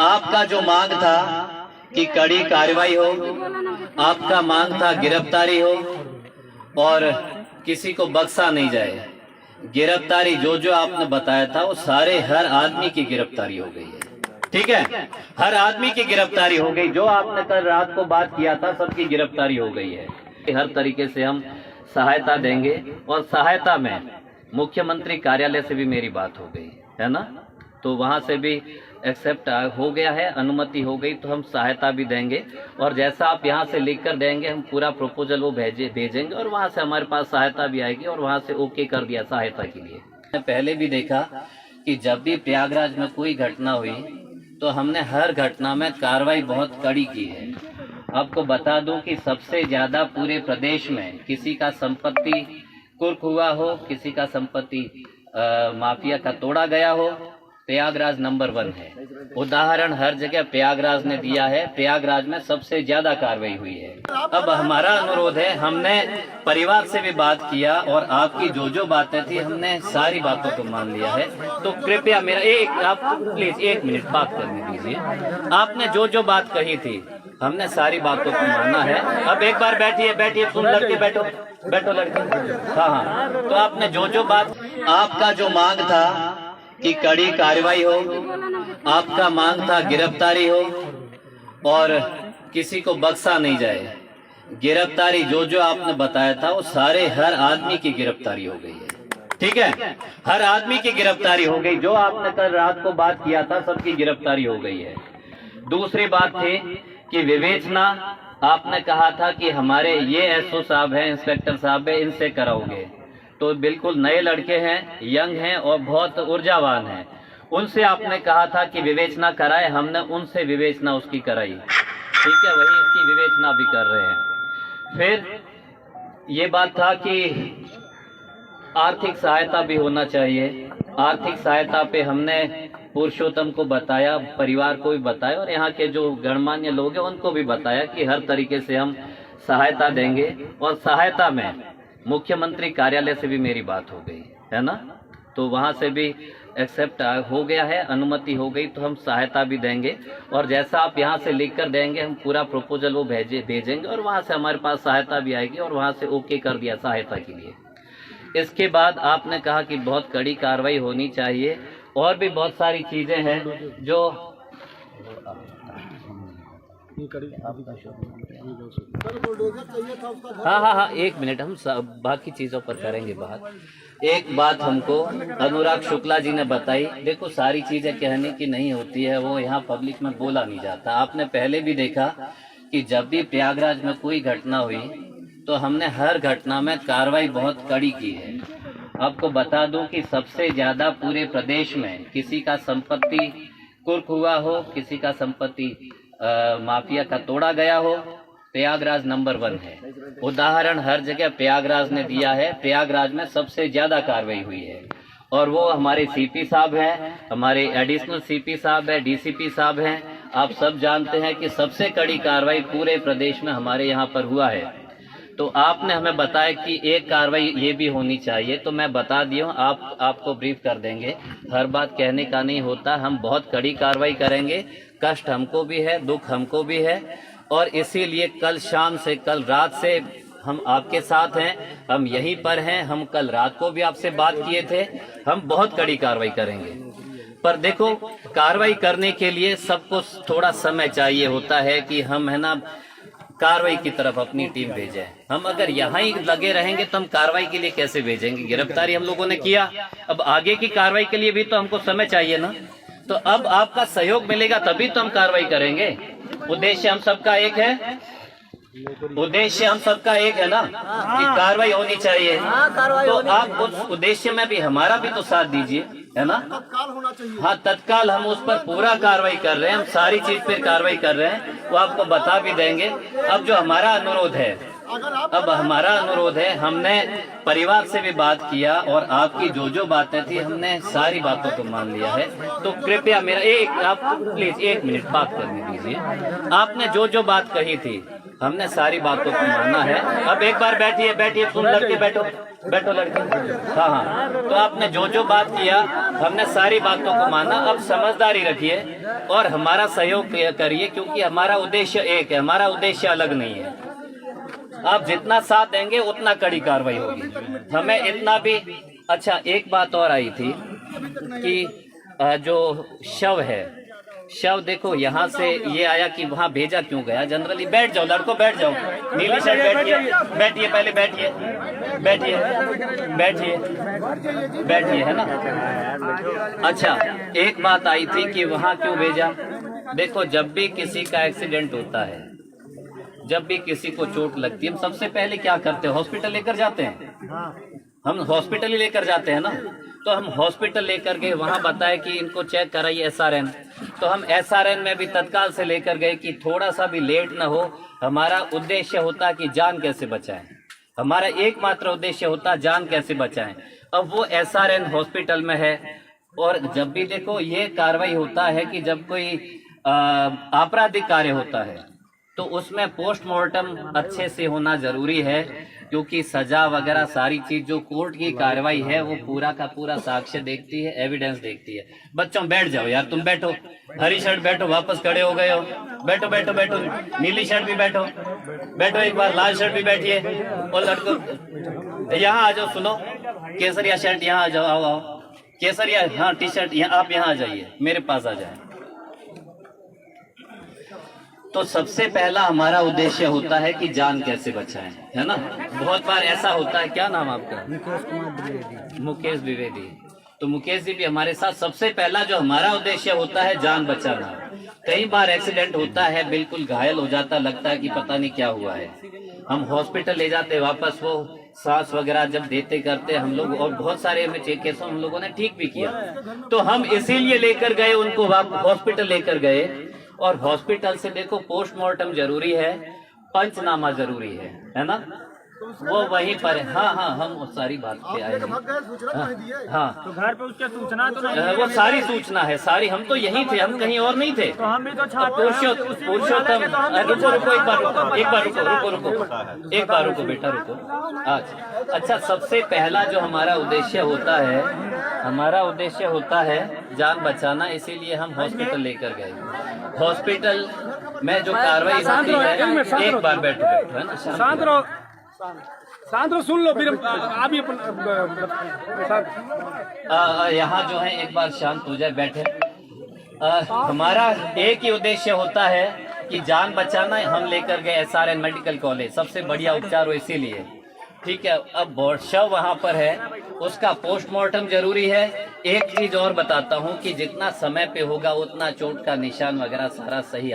आपका जो मांग था कि कड़ी कार्रवाई हो, आपका मांग था गिरफ्तारी हो और किसी को बख्शा नहीं जाए। गिरफ्तारी जो जो आपने बताया था वो सारे हर आदमी की गिरफ्तारी हो गई है, ठीक है। हर आदमी की गिरफ्तारी हो गई। जो आपने कल रात को बात किया था सबकी गिरफ्तारी हो गई है। हर तरीके से हम सहायता देंगे और सहायता में मुख्यमंत्री कार्यालय से भी मेरी बात हो गई है ना, तो वहां से भी एक्सेप्ट हो गया है, अनुमति हो गई, तो हम सहायता भी देंगे। और जैसा आप यहाँ से लिख कर देंगे हम पूरा प्रपोजल वो भेजेंगे और वहां से हमारे पास सहायता भी आएगी और वहां से ओके कर दिया सहायता के लिए। मैंने पहले भी देखा कि जब भी प्रयागराज में कोई घटना हुई तो हमने हर घटना में कार्रवाई बहुत कड़ी की है। आपको बता दूं कि सबसे ज्यादा पूरे प्रदेश में किसी का संपत्ति कुर्क हुआ हो, किसी का संपत्ति माफिया का तोड़ा गया हो, प्रयागराज नंबर 1 है। उदाहरण हर जगह प्रयागराज ने दिया है। प्रयागराज में सबसे ज्यादा कार्रवाई हुई है। अब हमारा अनुरोध है, हमने परिवार से भी बात किया और आपकी जो जो बातें थी हमने सारी बातों को मान लिया है। तो कृपया मेरा आप प्लीज 1 मिनट बात करने दीजिए। आपने जो जो बात कही थी हमने सारी बातों को माना है। अब एक बार बैठिए, तुम लड़के बैठो लड़के। हाँ, तो आपने जो जो बात, आपका जो मांग था कि कड़ी कार्रवाई हो, आपका मांग था गिरफ्तारी हो और किसी को बख्शा नहीं जाए। गिरफ्तारी जो जो आपने बताया था वो सारे हर आदमी की गिरफ्तारी हो गई है, ठीक है। हर आदमी की गिरफ्तारी हो गई। जो आपने कल रात को बात किया था सबकी गिरफ्तारी हो गई है। दूसरी बात थी कि विवेचना, आपने कहा था कि हमारे ये एसओ साहब हैं, इंस्पेक्टर साहब हैं, इनसे कराओगे। तो बिल्कुल नए लड़के हैं, यंग हैं और बहुत ऊर्जावान हैं। उनसे आपने कहा था कि विवेचना कराए, हमने उनसे विवेचना उसकी कराई, ठीक है। वही इसकी विवेचना भी कर रहे हैं। फिर ये बात था कि आर्थिक सहायता भी होना चाहिए। आर्थिक सहायता पे हमने पुरुषोत्तम को बताया, परिवार को भी बताया और यहाँ के जो गणमान्य लोग हैं उनको भी बताया कि हर तरीके से हम सहायता देंगे। और सहायता में मुख्यमंत्री कार्यालय से भी मेरी बात हो गई है ना, तो वहां से भी एक्सेप्ट हो गया है, अनुमति हो गई, तो हम सहायता भी देंगे। और जैसा आप यहाँ से लिख कर देंगे हम पूरा प्रपोजल वो भेजेंगे और वहां से हमारे पास सहायता भी आएगी और वहां से ओके कर दिया सहायता के लिए। इसके बाद आपने कहा कि बहुत कड़ी कार्रवाई होनी चाहिए और भी बहुत सारी चीजें हैं जो हाँ 1 मिनट, हम बाकी चीजों पर करेंगे बात। एक बात हमको अनुराग शुक्ला जी ने बताई। देखो सारी चीजें कहने की नहीं होती है, वो यहाँ पब्लिक में बोला नहीं जाता। आपने पहले भी देखा कि जब भी प्रयागराज में कोई घटना हुई तो हमने हर घटना में कार्रवाई बहुत कड़ी की है। आपको बता दूं कि सबसे ज्यादा पूरे प्रदेश में किसी का संपत्ति कुर्क हुआ हो, किसी का संपत्ति माफिया का तोड़ा गया हो, प्रयागराज नंबर 1 है। उदाहरण हर जगह प्रयागराज ने दिया है। प्रयागराज में सबसे ज्यादा कार्रवाई हुई है और वो हमारे सीपी साहब हैं, हमारे एडिशनल सीपी साहब है, डीसीपी साहब हैं। आप सब जानते हैं कि सबसे कड़ी कार्रवाई पूरे प्रदेश में हमारे यहाँ पर हुआ है। तो आपने हमें बताया कि एक कार्रवाई ये भी होनी चाहिए, तो मैं बता दिया हूँ, आपको ब्रीफ कर देंगे। हर बात कहने का नहीं होता, हम बहुत कड़ी कार्रवाई करेंगे। कष्ट हमको भी है, दुख हमको भी है और इसीलिए कल शाम से, कल रात से हम आपके साथ हैं, हम यहीं पर हैं। हम कल रात को भी आपसे बात किए थे, हम बहुत कड़ी कार्रवाई करेंगे। पर देखो कार्रवाई करने के लिए सबको थोड़ा समय चाहिए होता है कि हम है ना कार्रवाई की तरफ अपनी टीम भेजें। हम अगर यहाँ ही लगे रहेंगे तो हम कार्रवाई के लिए कैसे भेजेंगे? गिरफ्तारी हम लोगों ने किया, अब आगे की कार्रवाई के लिए भी तो हमको समय चाहिए ना। तो अब आपका सहयोग मिलेगा तभी तो हम कार्रवाई करेंगे। उद्देश्य हम सबका एक है, उद्देश्य हम सबका एक है ना कि कार्रवाई होनी चाहिए। तो आप उस उद्देश्य में भी हमारा भी तो साथ दीजिए, है ना। तत्काल होना चाहिए। हाँ, तत्काल हम उस पर पूरा कार्रवाई कर रहे हैं, हम सारी चीज पर कार्रवाई कर रहे हैं, वो आपको बता भी देंगे। अब जो हमारा अनुरोध है, हमने परिवार से भी बात किया और आपकी जो जो बातें थी हमने सारी बातों को मान लिया है। तो कृपया मेरा आप प्लीज 1 मिनट बात करने दीजिए। आपने जो जो बात कही थी हमने सारी बातों को माना है। अब एक बार बैठिए, तुम लड़के बैठो लड़के। हाँ हाँ, तो आपने जो बात किया हमने सारी बातों को माना। अब समझदारी रखिए और हमारा सहयोग करिए, क्योंकि हमारा उद्देश्य एक है, हमारा उद्देश्य अलग नहीं है। आप जितना साथ देंगे उतना कड़ी कार्रवाई होगी। हमें इतना भी अच्छा, एक बात और आई थी कि जो शव है, शव देखो यहाँ से ये आया कि वहाँ भेजा क्यों गया। जनरली बैठ जाओ लड़कों, बैठ जाओ, नीली शर्ट बैठिए, पहले बैठिए, है ना। अच्छा, एक बात आई थी कि वहाँ क्यों भेजा। देखो, जब भी किसी का एक्सीडेंट होता है, जब भी किसी को चोट लगती है, हम सबसे पहले क्या करते हैं, हॉस्पिटल लेकर जाते हैं। हम हॉस्पिटल ही लेकर जाते हैं ना। तो हम हॉस्पिटल लेकर गए, वहां बताया कि इनको चेक कराइए SRN। तो हम SRN में भी तत्काल से लेकर गए कि थोड़ा सा भी लेट ना हो। हमारा उद्देश्य होता है कि जान कैसे बचाएं, हमारा एकमात्र उद्देश्य होता है जान कैसे बचाएं। अब वो SRN हॉस्पिटल में है। और जब भी देखो ये कार्रवाई होता है कि जब कोई आपराधिक कार्य होता है तो उसमें पोस्टमार्टम अच्छे से होना जरूरी है, क्योंकि सजा वगैरह सारी चीज जो कोर्ट की कार्रवाई है वो पूरा का पूरा साक्ष्य देखती है, एविडेंस देखती है। बच्चों बैठ जाओ यार, तुम बैठो, हरी शर्ट बैठो, वापस खड़े हो गए हो, बैठो, नीली शर्ट भी बैठो, एक बार लाल शर्ट भी बैठिए। और लड़कों यहाँ आ जाओ, सुनो, केसरिया शर्ट यहाँ आ जाओ, आओ केसरिया, हाँ T-शर्ट, आप यहाँ आ जाइए, मेरे पास आ जाए। तो सबसे पहला हमारा उद्देश्य होता है कि जान कैसे बचाएं, है ना। बहुत बार ऐसा होता है, क्या नाम आपका? मुकेश द्विवेदी। तो मुकेश जी भी हमारे साथ। सबसे पहला जो हमारा उद्देश्य होता है जान बचाना। कई बार एक्सीडेंट होता है, बिल्कुल घायल हो जाता, लगता है कि पता नहीं क्या हुआ है, हम हॉस्पिटल ले जाते, वापस वो सांस वगैरह जब देते करते हम लोग, और बहुत सारे केसों हम लोगों ने ठीक भी किया। तो हम इसीलिए लेकर गए उनको, हॉस्पिटल लेकर गए। और हॉस्पिटल से देखो, पोस्टमार्टम जरूरी है, पंचनामा जरूरी है ना, वो वहीं पर है। हाँ, हम वो सारी बात पे आए हैं। हाँ, तो घर पे उसके सूचना तो नहीं, वो सारी सूचना है, सारी। हम तो यहीं थे, हम कहीं और नहीं थे। तो हम भी तो पुरुषोत्तम, रुको, एक बार रुको बेटा, रुको। अच्छा, सबसे पहला जो हमारा उद्देश्य होता है, हमारा उद्देश्य होता है जान बचाना, इसीलिए हम हॉस्पिटल लेकर गए। हॉस्पिटल में जो कार्रवाई होती है, एक बार बैठो, है ना, शांत रहो, सुन लो, फिर आप भी यहाँ जो है एक बार शांत हो जाए, बैठे। हमारा एक ही उद्देश्य होता है कि जान बचाना। हम लेकर गए SRN मेडिकल कॉलेज, सबसे बढ़िया उपचार हो, इसीलिए। ठीक है, अब शव वहाँ पर है, उसका पोस्टमार्टम जरूरी है। एक चीज और बताता हूँ कि जितना समय पे होगा उतना चोट का निशान वगैरह सारा सही